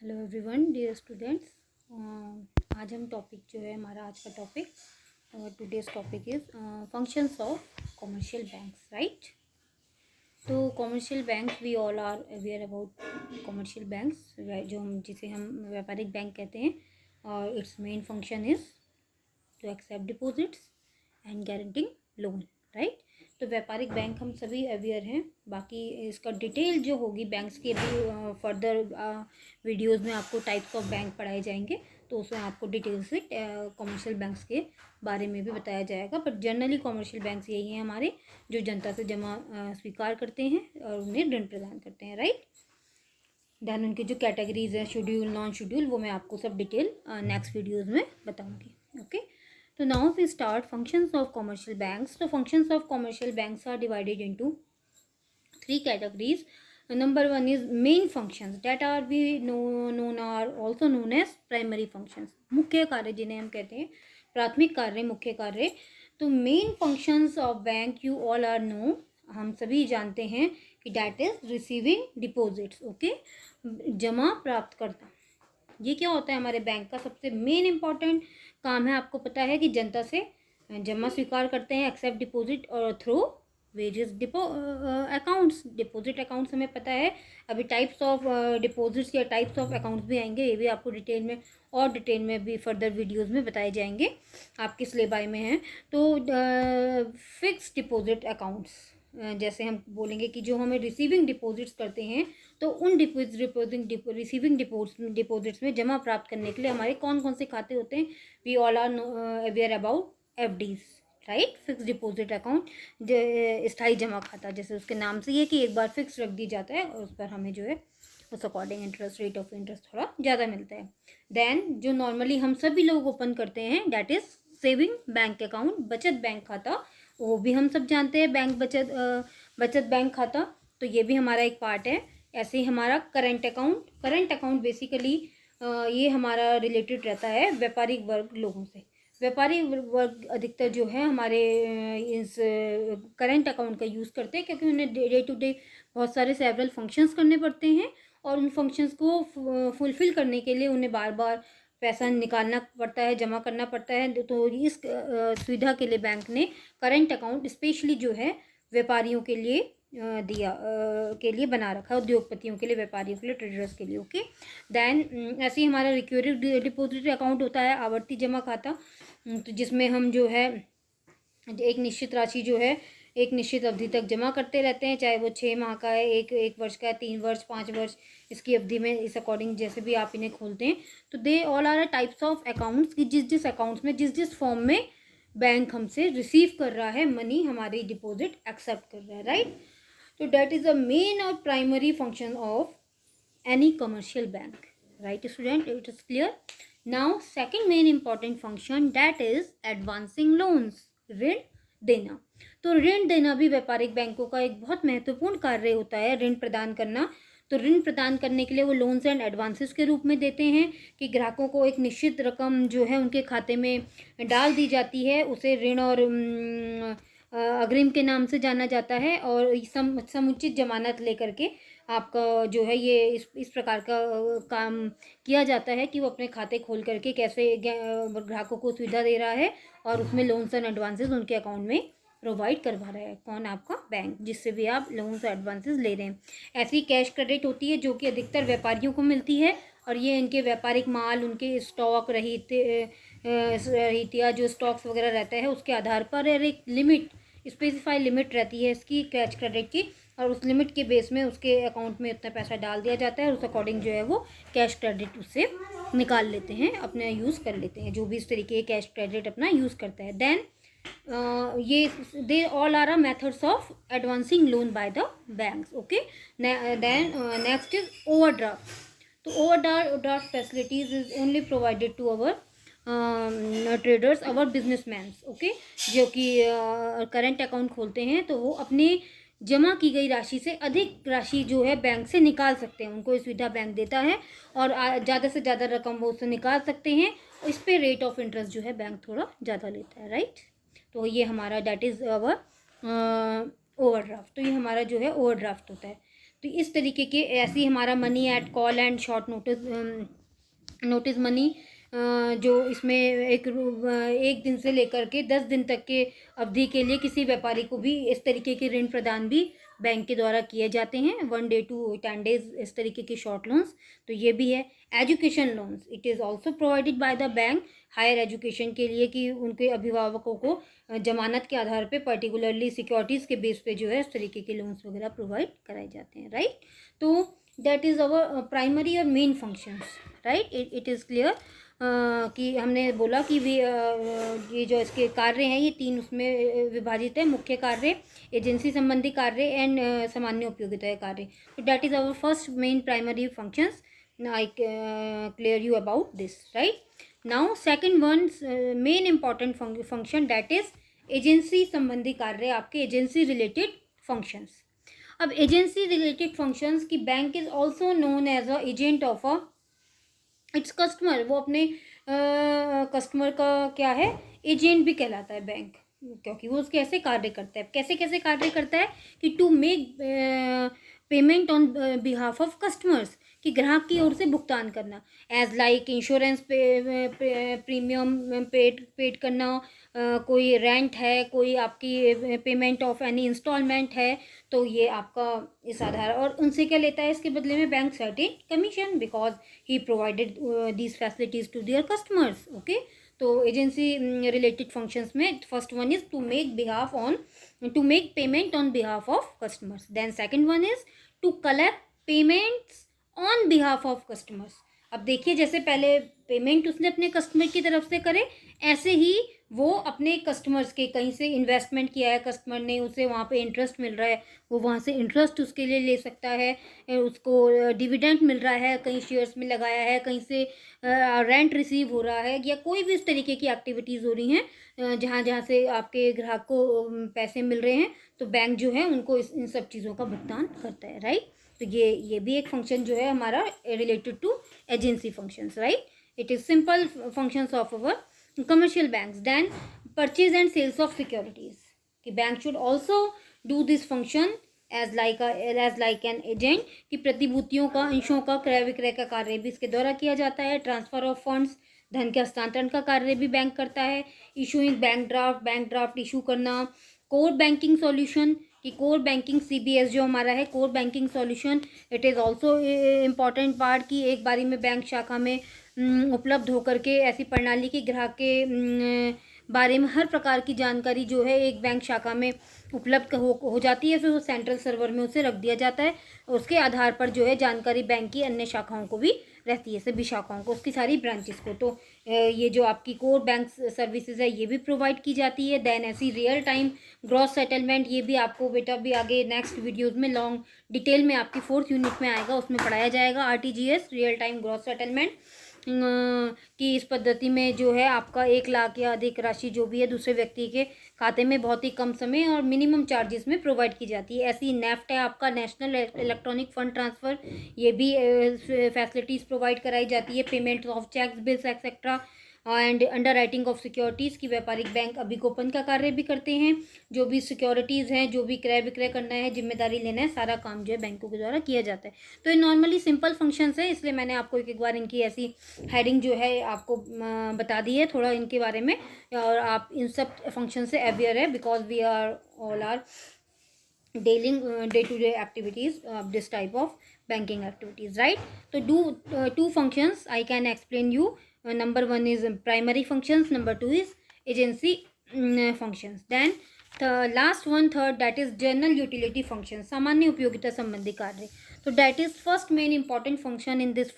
Hello everyone dear students. आज हम topic जो है हमारा आज का topic today's topic is functions of commercial banks, right. तो commercial banks we all are aware about commercial banks, जो हम जिसे हम व्यापारिक बैंक कहते हैं, और it's main function is to accept deposits and granting loan, right. तो व्यापारिक बैंक हम सभी अवेयर हैं। बाकी इसका डिटेल जो होगी बैंक्स के भी फर्दर वीडियोस में आपको टाइप्स ऑफ बैंक पढ़ाए जाएंगे, तो उसमें आपको डिटेल से कॉमर्शियल बैंक्स के बारे में भी बताया जाएगा। बट जनरली कॉमर्शियल बैंक्स यही हैं हमारे, जो जनता से जमा स्वीकार करते हैं और उन्हें ऋण प्रदान करते हैं, राइट। देन उनके जो कैटेगरीज हैं, शेड्यूल, नॉन शेड्यूल, वो मैं आपको सब डिटेल नेक्स्ट वीडियोज़ में बताऊँगी, okay. So now we start functions of commercial banks. So functions of commercial banks are divided into three categories. Number one is main functions that are we known are also known as primary functions. मुख्य कार्य जिन्हें हम कहते हैं प्राथमिक कार्य, मुख्य कार्य। तो main functions of bank you all are know, हम सभी जानते हैं कि that is receiving deposits, okay, जमा प्राप्त करता। ये क्या होता है हमारे बैंक का सबसे मेन इम्पॉर्टेंट काम है। आपको पता है कि जनता से जमा स्वीकार करते हैं, एक्सेप्ट डिपॉजिट और through various accounts. Deposit accounts हमें पता है, अभी टाइप्स ऑफ डिपॉजिट्स या टाइप्स ऑफ अकाउंट्स भी आएंगे, ये भी आपको डिटेल में और डिटेल में भी फर्दर वीडियोस में बताए जाएंगे, आपके सिलेबस में हैं। तो फिक्स डिपॉजिट अकाउंट्स, जैसे हम बोलेंगे कि जो हमें रिसीविंग डिपॉजिट्स करते हैं, तो उन रिसीविंग डिपॉजिट्स में जमा प्राप्त करने के लिए हमारे कौन कौन से खाते होते हैं। We all are aware about FDs, right. Fix deposit account, स्थायी जमा खाता, जैसे उसके नाम से ये कि एक बार फिक्स रख दी जाता है और उस पर हमें जो है उस according interest, rate of interest थोड़ा ज़्यादा मिलता है। देन जो नॉर्मली हम सभी लोग ओपन करते हैं, that is saving bank account, बचत बैंक खाता। वो भी हम सब जानते हैं, बैंक बचत बैंक खाता, तो ये भी हमारा एक पार्ट है। ऐसे ही हमारा करंट अकाउंट बेसिकली ये हमारा रिलेटेड रहता है व्यापारिक वर्ग लोगों से। व्यापारी वर्ग अधिकतर जो है हमारे इस करंट अकाउंट का यूज़ करते हैं, क्योंकि उन्हें डे टू डे बहुत सारे सेवरल फंक्शंस करने पड़ते हैं, और उन फंक्शंस को फुलफ़िल करने के लिए उन्हें बार बार पैसा निकालना पड़ता है, जमा करना पड़ता है। तो इस सुविधा के लिए बैंक ने करंट अकाउंट स्पेशली जो है व्यापारियों के लिए के लिए बना रखा है, उद्योगपतियों के लिए, व्यापारियों के लिए, ट्रेडर्स के लिए, ओके। देन ऐसे ही हमारा रिकरिंग डिपॉजिट अकाउंट होता है, आवर्ती जमा खाता, तो जिसमें हम जो है एक निश्चित राशि जो है एक निश्चित अवधि तक जमा करते रहते हैं, चाहे वो 6 माह का है, एक वर्ष का है, 3 वर्ष, 5 वर्ष, इसकी अवधि में इस अकॉर्डिंग जैसे भी आप इन्हें खोलते हैं। तो they all are types of accounts कि जिस अकाउंट्स में जिस फॉर्म में बैंक हमसे रिसीव कर रहा है मनी, हमारी डिपॉजिट एक्सेप्ट कर रहा है, राइट। तो दैट इज़ द मेन और primary function of any commercial bank, right student, it is clear. Now second main important function, that is advancing loans, ऋण देना। तो ऋण देना भी व्यापारिक बैंकों का एक बहुत महत्वपूर्ण कार्य होता है, ऋण प्रदान करना। तो ऋण प्रदान करने के लिए वो लोन्स एंड एडवांसेस के रूप में देते हैं कि ग्राहकों को एक निश्चित रकम जो है उनके खाते में डाल दी जाती है, उसे ऋण और अग्रिम के नाम से जाना जाता है, और समुचित जमानत लेकर के आपका जो है ये इस प्रकार का काम किया जाता है कि वो अपने खाते खोल करके कैसे ग्राहकों को सुविधा दे रहा है, और उसमें लोन्स एंड एडवांसेस उनके अकाउंट में प्रोवाइड करवा रहा है। कौन? आपका बैंक, जिससे भी आप लोन्स और एडवांसेस ले रहे हैं। ऐसी कैश क्रेडिट होती है जो कि अधिकतर व्यापारियों को मिलती है, और ये इनके व्यापारिक माल, उनके स्टॉक रहित या जो स्टॉक्स वगैरह रहता है उसके आधार पर एक लिमिट, स्पेसिफाई लिमिट रहती है इसकी कैश क्रेडिट की, और उस लिमिट के बेस में उसके अकाउंट में उतना पैसा डाल दिया जाता है, और उस अकॉर्डिंग जो है वो कैश क्रेडिट उससे निकाल लेते हैं, अपने यूज़ कर लेते हैं, जो भी इस तरीके के कैश क्रेडिट अपना यूज़ करता है। देन ये they all are methods of advancing loan by the banks, okay. Then next is overdraft. तो overdraft facilities is only provided to our traders, our businessmans, okay, जो कि करंट अकाउंट खोलते हैं, तो वो अपने जमा की गई राशि से अधिक राशि जो है बैंक से निकाल सकते हैं। उनको ये सुविधा बैंक देता है, और ज़्यादा से ज़्यादा रकम वो उससे निकाल सकते हैं, और इस पर रेट ऑफ इंटरेस्ट जो है बैंक थोड़ा ज़्यादा लेता है, राइट। तो ये हमारा डैट इज़ अवर ओवरड्राफ्ट। तो ये हमारा जो है ओवरड्राफ्ट होता है। तो इस तरीके के ऐसे ही हमारा money at call and short notice money, जो इसमें एक दिन से लेकर के 10 दिन तक के अवधि के लिए किसी व्यापारी को भी इस तरीके के ऋण प्रदान भी बैंक के द्वारा किए जाते हैं, 1 day to 10 days, इस तरीके के शॉर्ट लोन्स। तो ये भी है। Education loans, it is also provided by the bank higher education के लिए, कि उनके अभिभावकों को जमानत के आधार पे पर्टिकुलरली सिक्योरिटीज़ के बेस पे जो है इस तरीके के लोन्स वगैरह प्रोवाइड कराए जाते हैं, राइट। तो दैट इज़ अवर प्राइमरी और main functions, right. It is clear कि हमने बोला कि ये जो इसके कार्य हैं ये 3 उसमें विभाजित है, मुख्य कार्य, एजेंसी संबंधी कार्य एंड सामान्य उपयोगिता कार्य। तो that is our first main primary functions. I clear you about this, right. Now second one main important function, that is agency संबंधी कार्य, आपके एजेंसी रिलेटेड फंक्शंस। अब एजेंसी रिलेटेड फंक्शंस की bank is also known as a agent of a its customer, वो अपने customer का क्या है, एजेंट भी कहलाता है बैंक, क्योंकि वो उसके ऐसे कार्य करता है। कैसे कैसे कार्य करता है कि to make payment on behalf of customers, कि ग्राहक की ओर से भुगतान करना, as like insurance premium paid करना, कोई रेंट है, कोई आपकी पेमेंट ऑफ एनी इंस्टॉलमेंट है, तो ये आपका इस आधार। और उनसे क्या लेता है इसके बदले में bank certain commission, because he provided these facilities to their customers, okay. तो एजेंसी रिलेटेड फंक्शंस में first one is to make payment on behalf of customers, then second one is to collect payments on behalf of customers. अब देखिए, जैसे पहले payment उसने अपने customer की तरफ से करे, ऐसे ही वो अपने कस्टमर्स के, कहीं से इन्वेस्टमेंट किया है कस्टमर ने, उसे वहाँ पे इंटरेस्ट मिल रहा है, वो वहाँ से इंटरेस्ट उसके लिए ले सकता है, उसको डिविडेंड मिल रहा है, कहीं शेयर्स में लगाया है, कहीं से रेंट रिसीव हो रहा है, या कोई भी इस तरीके की एक्टिविटीज़ हो रही हैं जहाँ जहाँ से आपके ग्राहक को पैसे मिल रहे हैं, तो बैंक जो है उनको इन सब चीज़ों का भुगतान करता है, राइट। तो ये भी एक फंक्शन जो है हमारा related to agency functions, right. It is simple functions of our commercial banks. Then purchase and sales of securities, कि bank should also do this function as like an agent, कि प्रतिभूतियों का, अंशों का क्रय विक्रय का कार्य भी इसके द्वारा किया जाता है। ट्रांसफर ऑफ फंड्स, धन के हस्तांतरण का कार्य भी बैंक करता है। इशूइंग बैंक ड्राफ्ट इशू करना। कोर बैंकिंग सॉल्यूशन, कि कोर बैंकिंग CBS जो हमारा है, core banking solution, it is also important part, कि एक बारी में बैंक शाखा में उपलब्ध होकर के ऐसी प्रणाली की ग्राहक के बारे में हर प्रकार की जानकारी जो है एक बैंक शाखा में उपलब्ध हो जाती है, फिर वो सेंट्रल सर्वर में उसे रख दिया जाता है, उसके आधार पर जो है जानकारी बैंक की अन्य शाखाओं को भी रहती है, सभी शाखाओं को, उसकी सारी ब्रांचेस को। तो ये जो आपकी कोर बैंक सर्विसेज है ये भी प्रोवाइड की जाती है। देन ऐसी रियल टाइम ग्रॉस सेटलमेंट, ये भी आपको बेटा भी आगे नेक्स्ट वीडियोज़ में लॉन्ग डिटेल में आपकी 4th यूनिट में आएगा, उसमें पढ़ाया जाएगा। RTGS real time gross settlement कि इस पद्धति में जो है आपका 1 लाख या अधिक राशि जो भी है दूसरे व्यक्ति के खाते में बहुत ही कम समय और मिनिमम चार्जेस में प्रोवाइड की जाती है। ऐसी नेफ्ट है आपका, नेशनल इलेक्ट्रॉनिक फंड ट्रांसफ़र, ये भी फैसिलिटीज़ प्रोवाइड कराई जाती है। Payment of cheques, bills etcetera, and underwriting of securities, की व्यापारिक बैंक अभिगोपन का कार्य भी करते हैं। जो भी सिक्योरिटीज़ हैं, जो भी क्रय विक्रय करना है, जिम्मेदारी लेना है, सारा काम जो है बैंकों के द्वारा किया जाता है। तो ये नॉर्मली सिंपल फंक्शंस है, इसलिए मैंने आपको एक बार इनकी ऐसी हेडिंग जो है आपको बता दी है थोड़ा इनके बारे में, और आप इन सब फंक्शन से अवेयर है, because we are all are dealing day-to-day activities of this type of banking activities, right? So two functions I can explain you. Number 1 is primary functions, number 2 is agency functions. Then the last one, third, that is general utility functions, सामान्य उपयोगिता संबंधी कार्य. So that is first main important function in this